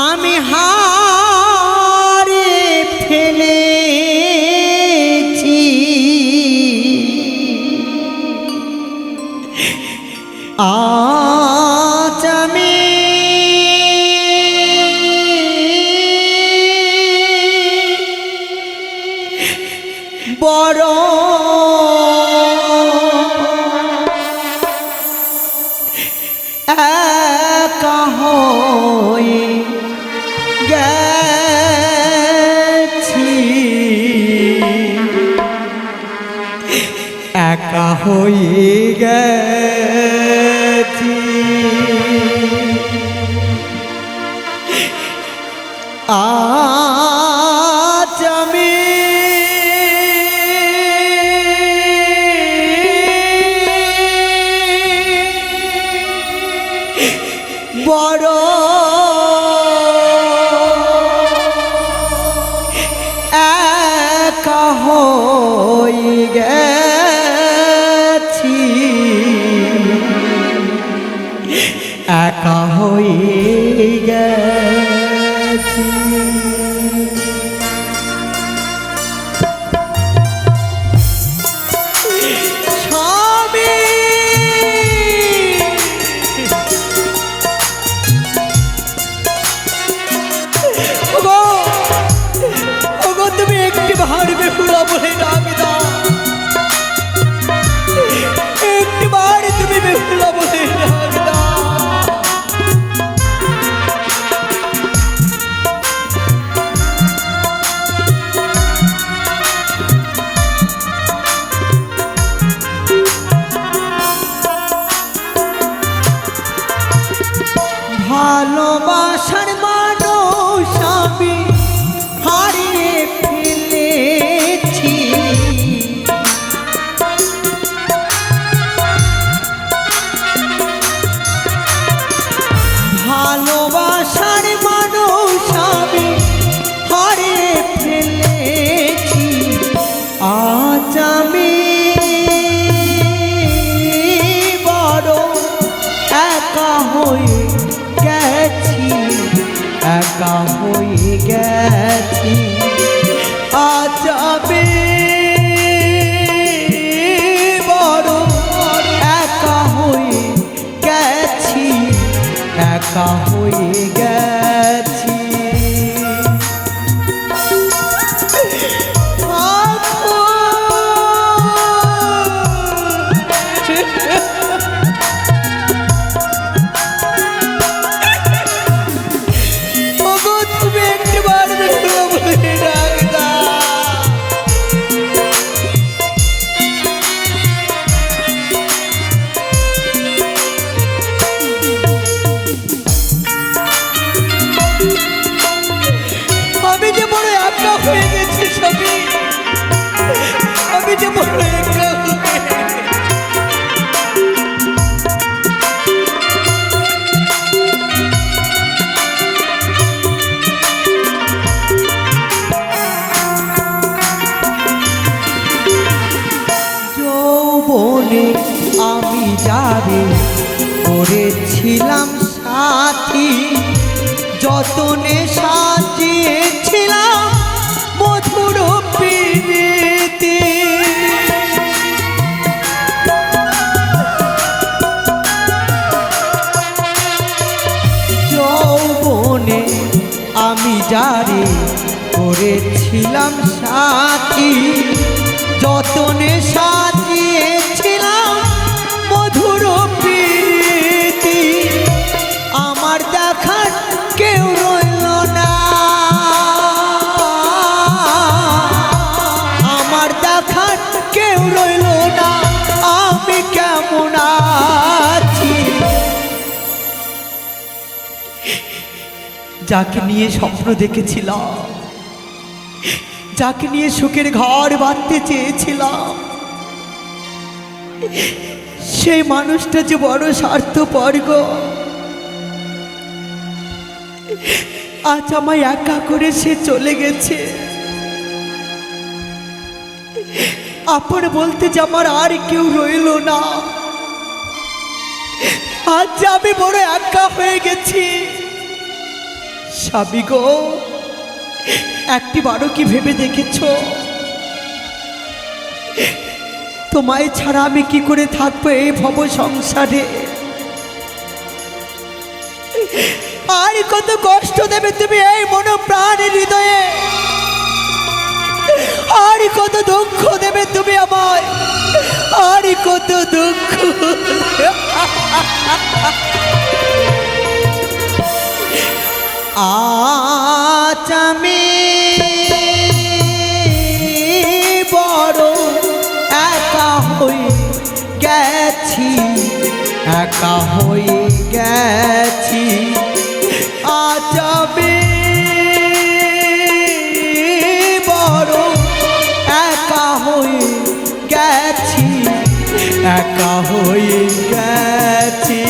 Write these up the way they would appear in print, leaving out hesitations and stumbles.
আমি হারে ফেলেছি আজ আমি বড় একা হয়ে গেছি একা হয়ে গেছি আজ আমি বড় একা হয়ে গেছি একা হয়ে গেছি ভালোবাসার মানুষ আমি হারিয়ে ফেলেছি ভালোবাসার মানুষ আমি হারিয়ে ফেলেছি আজ আমি বড় একা হয়ে গেছি একা হয়ে গেছি আজ আমি বড় একা হয়ে গেছি একা হয়ে গেছি যৌবনে আমি যারে করেছিলাম সাথী যতনে সাজিয়েছিলাম মধুর প্রীতি যৌবনে আমি যারে করেছিলাম সাথী যতনে সাজিয়েছিলাম মধুর প্রীতি আমার দেখার কেউ রইল না আমার দেখার কেউ রইল না আমি কেমন আছি যাকে নিয়ে স্বপ্ন দেখেছিলাম যাকে নিয়ে সুখের ঘর বাঁধতে চেয়েছিলাম সেই মানুষটা যে বড় স্বার্থপর গো আজ আমায় একা করে সে চলে গেছে আপন বলতে যে আমার আর কেউ রইল না আজ আমি বড় একা হয়ে গেছি স্বামী গো, একটিবারও কি ভেবে দেখেছ তোমায় ছাড়া আমি কি করে থাকবো এই ভব সংসারে? আর কত কষ্ট দেবে তুমি এই মন প্রাণের হৃদয়ে, আর কত দুঃখ দেবে তুমি আমায়, আর কত দুঃখ। আজ আমি বড় একা হয়ে গেছি, একা হয়ে গেছি। আজ আমি বড় একা হয়ে গেছি, একা হয়ে গেছি।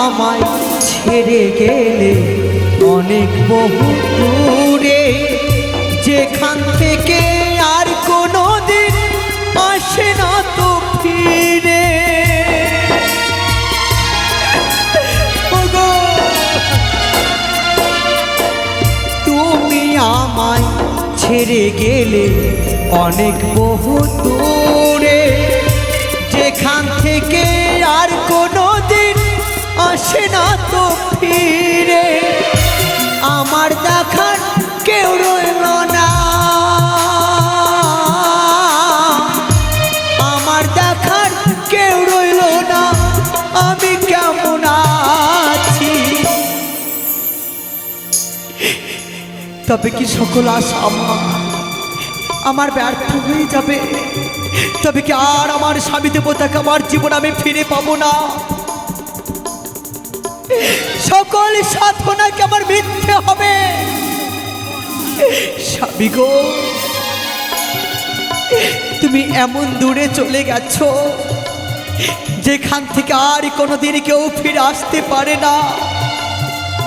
আমায় ছেড়ে গেলে অনেক বহু দূরে, যেখান থেকে আর কোনো দিন আসে না তো ফিরে। তুমি আমায় ছেড়ে গেলে অনেক বহু দূরে, যেখান থেকে আর কোনো দিন আসে না তো ফিরে। আমার দেখার কেউ রইল না, আমার দেখার কেউ রইল না, আমি কেমন আছি। তবে কি সকল আশা আমার ব্যর্থ হয়ে যাবে? তবে কি আর আমার স্বামী দেবতাকে আমার জীবন আমি ফিরে পাবো না? সকল সাধনাকে আমার মিথ্যে হবে। স্বামী গো, তুমি এমন দূরে চলে গেছো যেখান থেকে আর কোনোদিন কেউ ফিরে আসতে পারে না,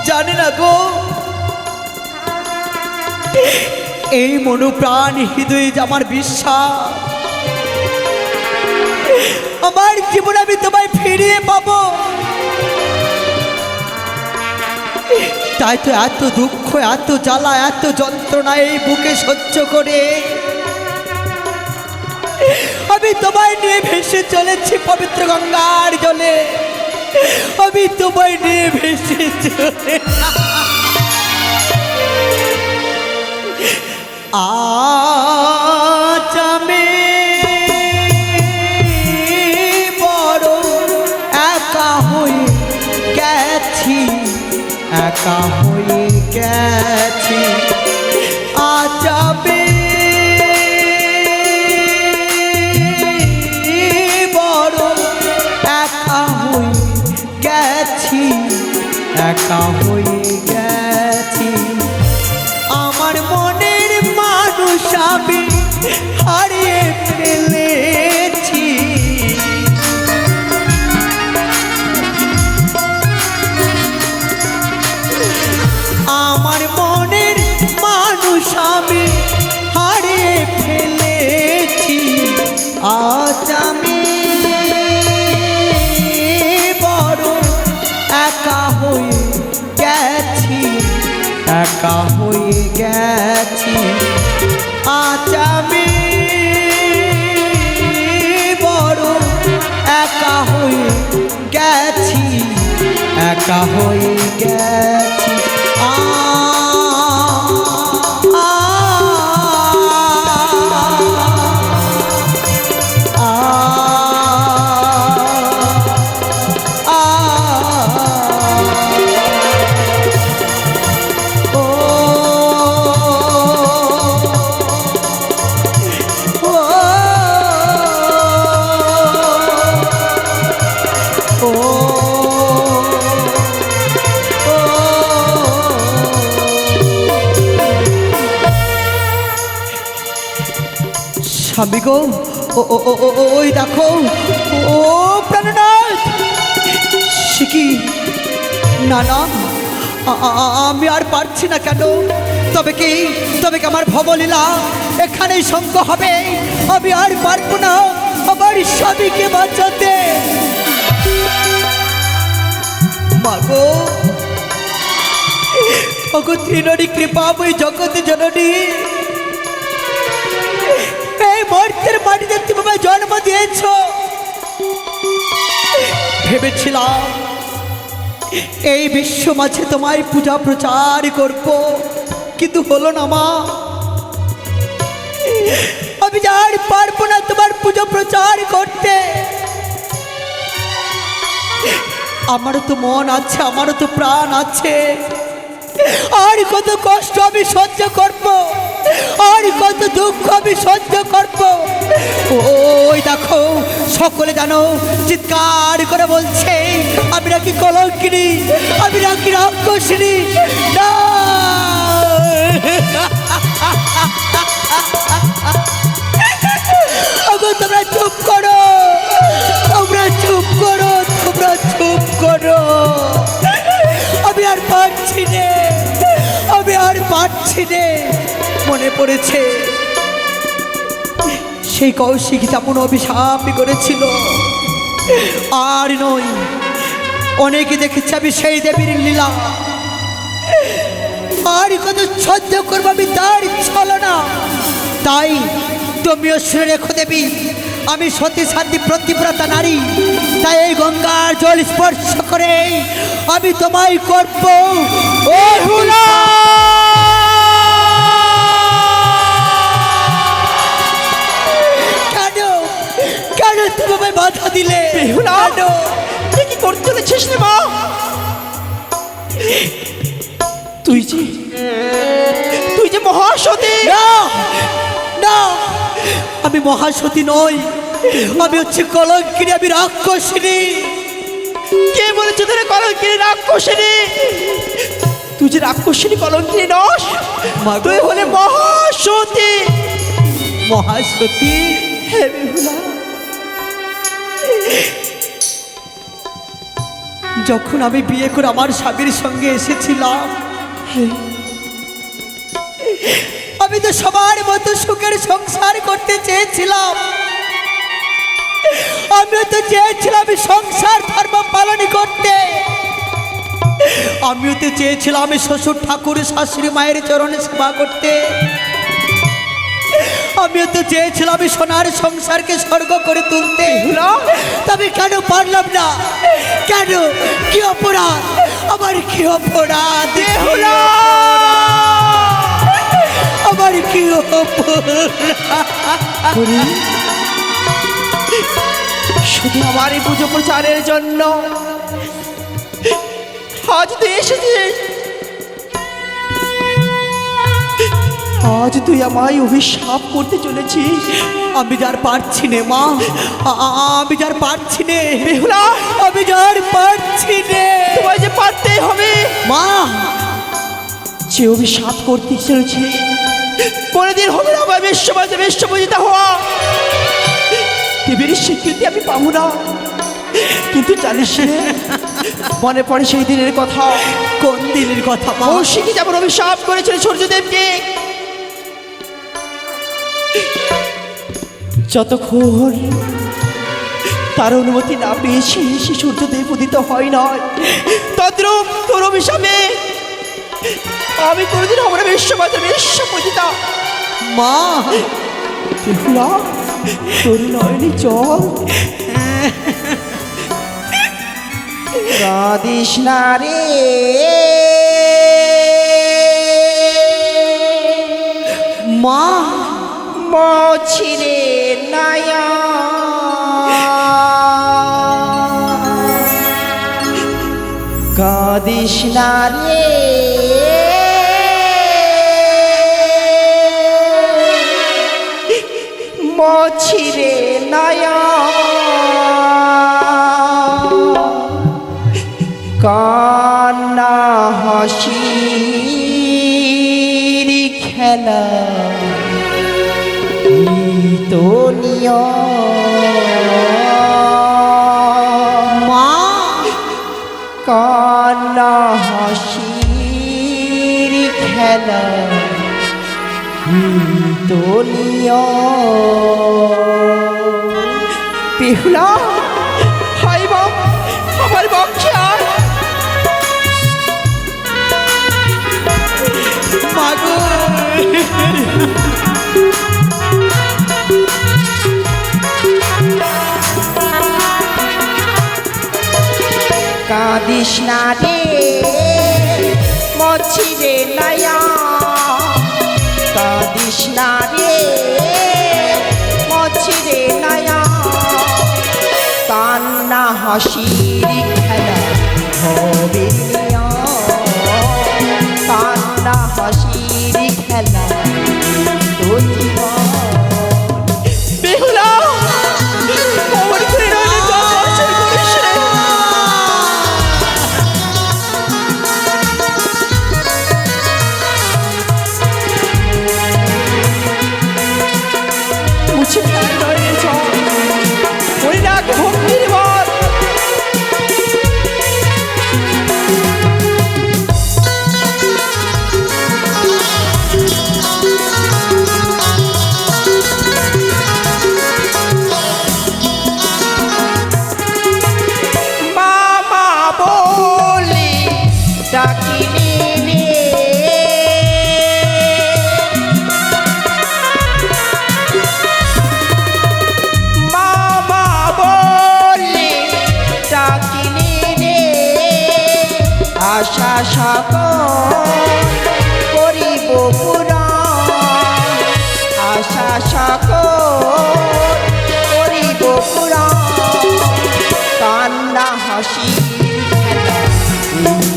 জানে না গো। এই মনোপ্রাণ হৃদয়ে যে আমার বিশ্বাস, আমার জীবন আমি তোমায় ফিরিয়ে পাবো। তাই তো এত দুঃখ, এত জ্বালা, এত যন্ত্রণা এই বুকে সহ্য করে আমি তোমায় নিয়ে ভেসে চলেছি পবিত্র গঙ্গার জলে। আমি তোমায় নিয়ে ভেসে চলে আজ আমি বড় একা হয়ে গেছি, একা হয়ে গেছি। আজ আমি বড় একা হয়ে গেছি, একা হয়ে গেছি। আমার মনের মানুষ আমি হারিয়ে ফেলেছি। আমার মনের মানুষ আমি হারিয়ে ফেলেছি। আজ আমি বড় একা হয়ে গেছি, একা হয়ে গেছি। আজ আমি বড় একা হয়ে গেছি, একা হয়ে গেছি আ স্বামী গো ওই দেখো ও প্রাণনাথ সে কি না না আমি আর পারছি না কেন তবে কি আমার ভবলীলা এখানেই সঙ্গ হবে আমি আর পারবো না আমার স্বামীকে বাঁচাতে মাগো ওগো ত্রিনয়নী কৃপাময়ী জগৎ জননী এই মর্তের মাটিতে তুমি আমায় জন্ম দিয়েছ ভেবেছিলাম এই বিশ্ব মাঝে তোমায় পূজা প্রচার করব কিন্তু হলো না মা আমি আর পারবো না তোমার পূজা প্রচার করতে আমারও তো মন আছে আমারও তো প্রাণ আছে আর কত কষ্ট আমি সহ্য করব আর কত দুঃখ আমি সহ্য করব ওই দেখো সকলে জানো চিৎকার করে বলছে আমি নাকি কলঙ্কিনী আমি নাকি রাক্ষসিনী না তোমরা চুপ করো তোমরা চুপ করো তোমরা চুপ করো আমি আর পারছি না আমি আর পারছি না মনে পড়েছে সেই কৌশিক যেমন অভিশাপ করেছিল আর নই অনেকে দেখেছি আমি সেই দেবীর লীলা আর কত সহ্য করবো আমি তার ছলনা তাই তুমিও শুনে রেখো দেবী আমি সতী শান্তি প্রতিব্রতা নারী তাই এই গঙ্গার জল স্পর্শ করে আমি তোমায় করব ও হুলা কেন তুমি আমায় বাধা দিলে তুই কি করতে চলেছিস রে মা তুই যে মহাসতী না আমি মহাসতী নই আমি হচ্ছে কলঙ্কিনী আমি রাক্ষসিনী কে বলেছে তোর কলঙ্কিনী রাক্ষসিনী তুই যে রাক্ষসিনী কলঙ্কিনী নস তুই হলে মহাসতী মহাসতী হে বিহুলা যখন আমি বিয়ে করে আমার স্বামীর সঙ্গে এসেছিলাম আমি তো সবার মতো সুখের সংসার করতে চেয়েছিলাম আমিও তো চেয়েছিলাম আমি সংসার ধর্ম পালন করতে আমিও তো চেয়েছিলাম আমি শ্বশুর ঠাকুর শাশুড়ি মায়ের চরণে সেবা করতে আমিও তো চেয়েছিলাম আমি সোনার সংসারকে স্বর্গ করে তুলতে তবে কেন পারলাম না কেন কি অপরাধ আমার কি অপরাধ আমার কি শুধু আমার এই পুজো প্রচারের জন্য আজ তুই এসেছিস আজ তুই আমায় অভিশাপ করতে চলেছিস আমি যার পারছি নে মা আমি যার পারছি নে বেহুলা আমি যার পারছি নে তোমায় যে পারতেই হবে মা যে অভিশাপ করতে চলেছিস কোনোদিন হবে না আমার বিশ্বমাঝে বিশ্বপূজিতা হওয়া দেবীর স্বীকৃতি আমি পাবো না কিন্তু জানিস মনে পড়ে সেই দিনের কথা কোন দিনের কথা কৌশিকী যেমন অভিশাপ করেছিল সূর্যদেবকে যতক্ষণ তার অনুমতি না পেয়েছি সে সূর্যদেব উদিত হয় নয় তদ্রূপ তোর অভিশাপে আমি কোনোদিন হব না বিশ্বমাঝে বিশ্বপূজিতা মা বেহুলা তোর নয়নি চল কাঁদিস না রে মা, মছিরে নায়া কাঁদিস না রে মছিরে নায়া কান্না হাসির খেলা তো মা, কান্না হাসির খেলা তো বেহুলা হাই বাপ আমার বক্ষে আর মাগো, কাঁদিস না রে মছিরে নায়া কাঁদিস না রে মছিরে নায়া কান্না হাসির খেলা হবে নিয়া কান্না হাসির খেলা তো জীবন বেহুলা আমার ঘরে রইলে তো আসল করিস রে মুছে ফেলার রইলে চল ওই ডাক ভক্তির বল মামা বলি ডাকিনি রে মামা বলি ডাকিনি রে আশা সকল করিব পুরাণ আশা সকল করিব পুরাণ কান্না হাসি খেলা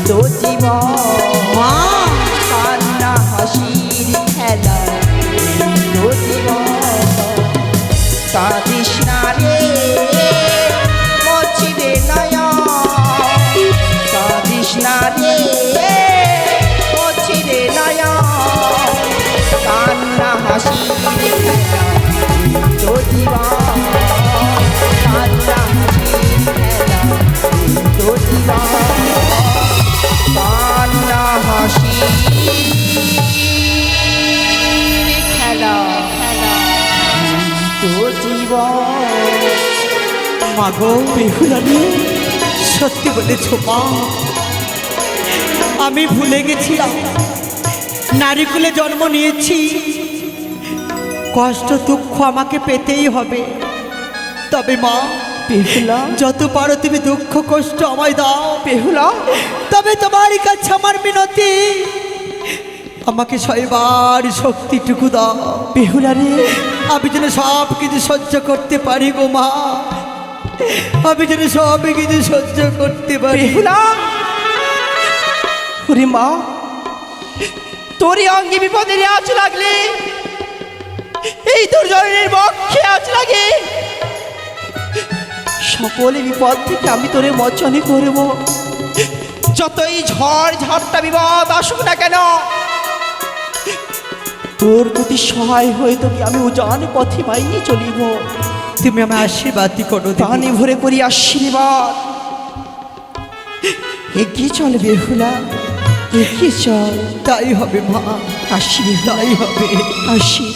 তো জীবন মা, কান্না হাসির খেলা তো জীবন কাঁদিস না রে মছিরে নয়া কাঁদিস না রে মছিরে নয়া কান্না হাসির খেলা তো জীবন কান্না হাসির খেলা তো জীবন কান্না হাসির খেলা তো জীবন মাগো, বেহুলা রে সত্যি বলেছ মা, আমি ভুলে গেছিলাম নারীকুলে জন্ম নিয়েছি, কষ্ট দুঃখ আমাকে পেতেই হবে। তবে মা, বেহুলা যত পারো তুমি দুঃখ কষ্ট আমায় দাও, বেহুলা তবে তোমার কাছে আমার মিনতি, আমাকে সইবার শক্তিটুকু দাও। বেহুলা রে আমি যেন সব কিছু সহ্য করতে পারি গো মা, আমি যেন সব কিছু সহ্য করতে পারি। বেহুলা ওরে মা তোরই অঙ্গে বিপদের আজ লাগলে এই দুর্জনের বক্ষে আজ লাগে সকলে বিপদ থেকে আমি তোরে মোচনে করব যতই ঝড় ঝাপটা বিপদ আসুক না কেন তোর প্রতি সহায় হয়ে তোকে আমি উজান পথে বাইয়ে চলিব তুমি আমার আশীর্বাদ করো দেবী। প্রাণে ভরে করি আশীর্বাদ এগিয়ে চল বেহুলা এগিয়ে চল তাই হবে মা, আসি তাই হবে। আসি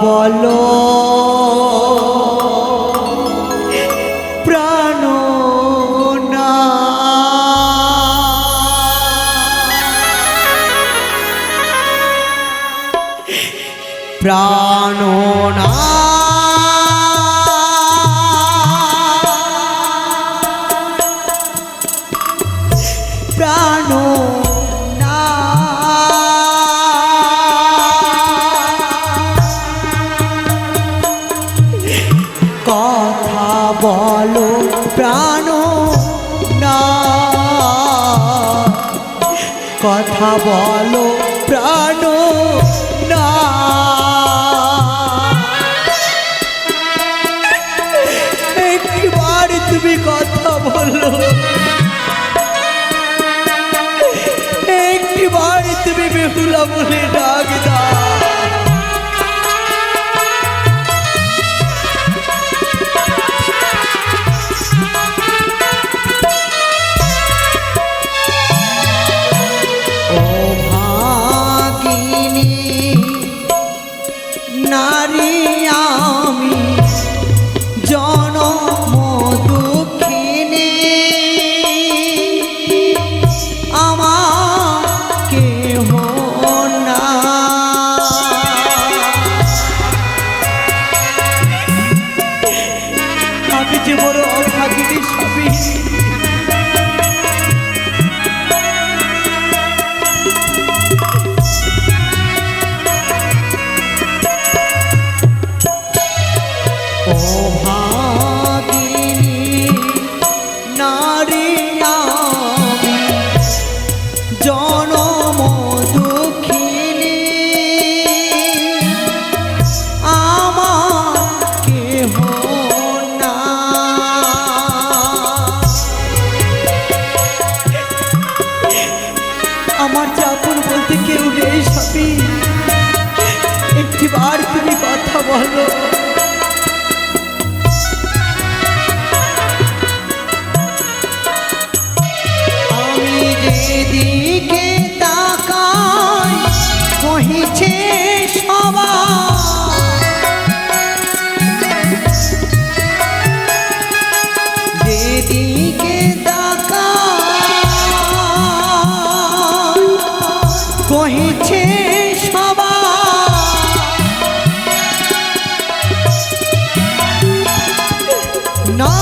বলো প্রাণ না প্রাণ না প্রাণ না। কথা বলো প্রাণ না, কথা বলো প্রাণ না। একবার তুমি কথা বলো, একবার তুমি বেহুলা বলে ডাক দাও। নারী আমি জনম দুঃখিনী, আমার কেহ না। আমি যে বড় অভাগিনী স্বামী, জনম দুঃখিনী, আমার কেহ না। আমার চাপন বলতে কেউ নেই স্বামী, একটিবার তুমি কথা বলো। যেদিকে তাকাই কহিছে সবাই, যেদিকে তাকাই কহিছে সবাই না।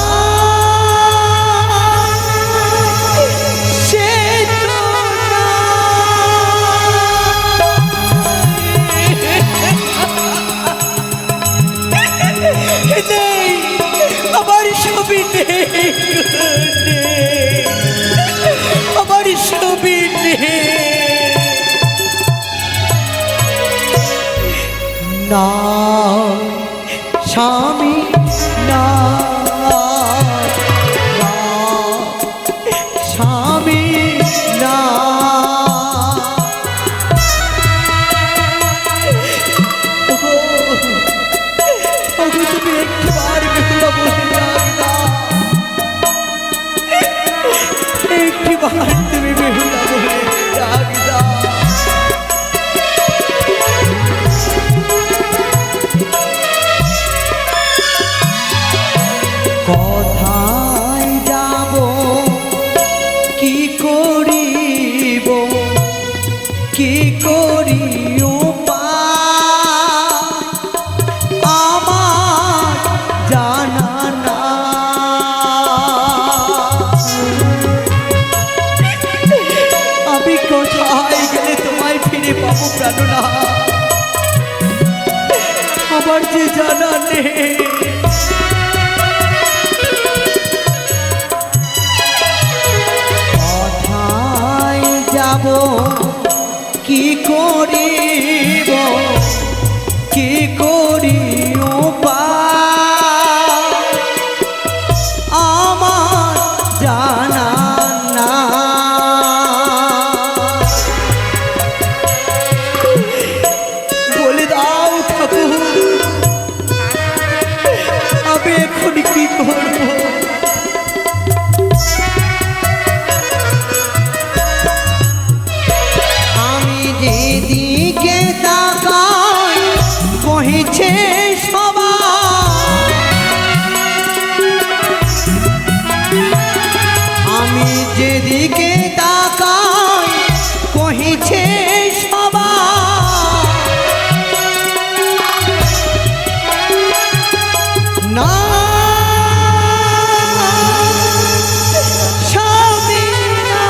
আমার ছবি নেই, আমার ছবি নেই না স্বামী না, স্বামী না। তুমি একবার বেহুলা বলে ডাক দাও, একবার তুমি বেহুলা বলে ডাক দাও। কোথায় যাব কি করিব, কি করিও জানা না। আমি কোথায় গেলে তোমায় ফিরে পাবো প্রাণনা, আমার যে জানা নেই। কোথায় যাব কি করিব, কি করিও আমার জানা না। বলে দাও ঠাকুর, আমি এখন কি করব? আমি যেদিকে তাকাই কহিছে সবাই, আমি যেদিকে তাকাই কহিছে সবাই না। স্বামী না,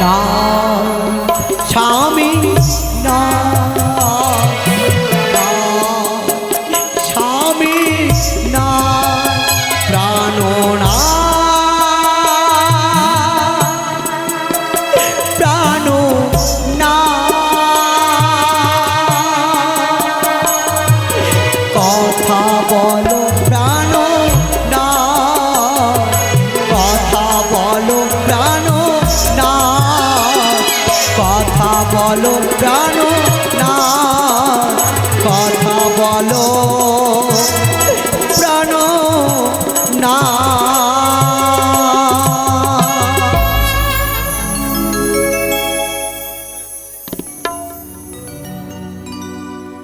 না স্বামী না, না স্বামী না, প্রাণ না, প্রাণ না, কথা বলো প্রাণ না, কথা বলো প্রাণ না, কথা বলো